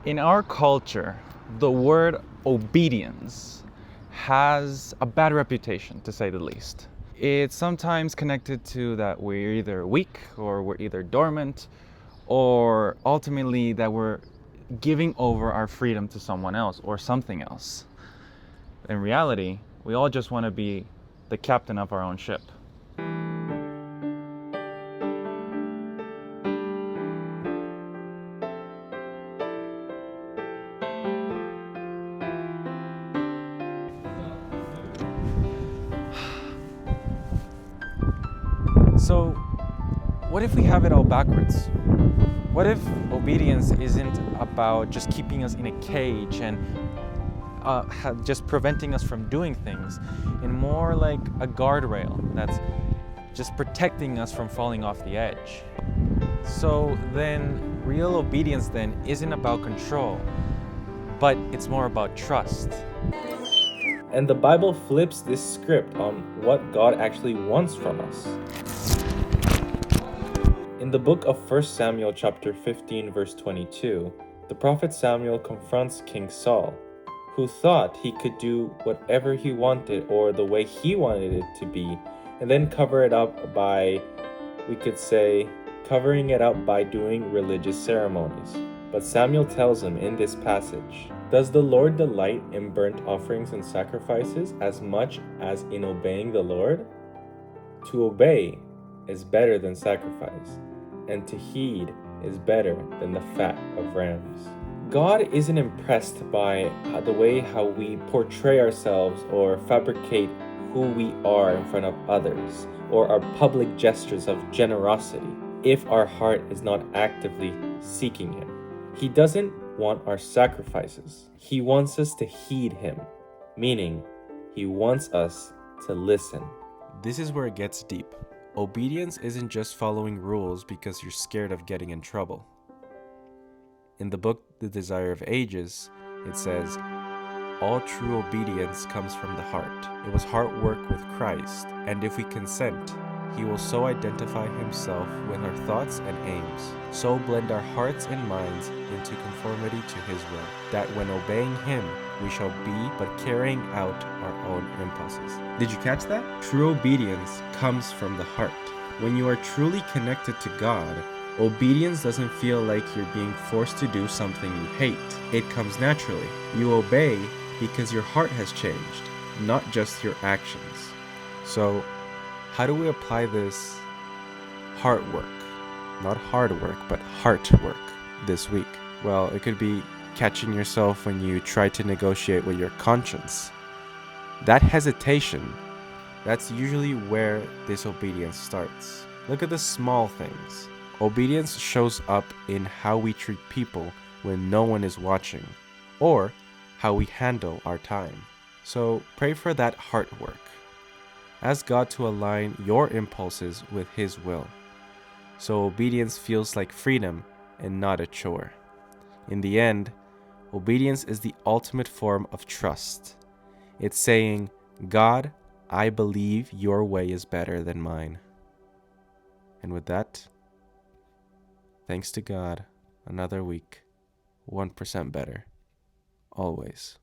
In our culture, the word obedience has a bad reputation, to say the least. It's sometimes connected to that we're either weak or we're either dormant, or ultimately that we're giving over our freedom to someone else or something else. In reality, we all just want to be the captain of our own ship. So, what if we have it all backwards? What if obedience isn't about just keeping us in a cage and just preventing us from doing things, and more like a guardrail that's just protecting us from falling off the edge? So then, real obedience then isn't about control, but it's more about trust. And the Bible flips this script on what God actually wants from us. In the book of 1 Samuel chapter 15 verse 22, the prophet Samuel confronts King Saul, who thought he could do whatever he wanted or the way he wanted it to be, and then cover it up by, we could say, covering it up by doing religious ceremonies. But Samuel tells him in this passage, "Does the Lord delight in burnt offerings and sacrifices as much as in obeying the Lord? To obey is better than sacrifice, and to heed is better than the fat of rams." God isn't impressed by the way how we portray ourselves or fabricate who we are in front of others, or our public gestures of generosity, if our heart is not actively seeking Him. He doesn't want our sacrifices. He wants us to heed Him, meaning He wants us to listen. This is where it gets deep. Obedience isn't just following rules because you're scared of getting in trouble. In the book The Desire of Ages, it says, "All true obedience comes from the heart. It was heart work with Christ, and if we consent, He will so identify Himself with our thoughts and aims, so blend our hearts and minds into conformity to His will, that when obeying Him, we shall be but carrying out our own impulses." Did you catch that? True obedience comes from the heart. When you are truly connected to God, obedience doesn't feel like you're being forced to do something you hate. It comes naturally. You obey because your heart has changed, not just your actions. So, how do we apply this heart work? Not hard work, but heart work this week? Well, it could be catching yourself when you try to negotiate with your conscience. That hesitation, that's usually where disobedience starts. Look at the small things. Obedience shows up in how we treat people when no one is watching, or how we handle our time. So pray for that heart work. Ask God to align your impulses with His will, so obedience feels like freedom and not a chore. In the end, obedience is the ultimate form of trust. It's saying, "God, I believe your way is better than mine." And with that, thanks to God, another week, 1% better, always.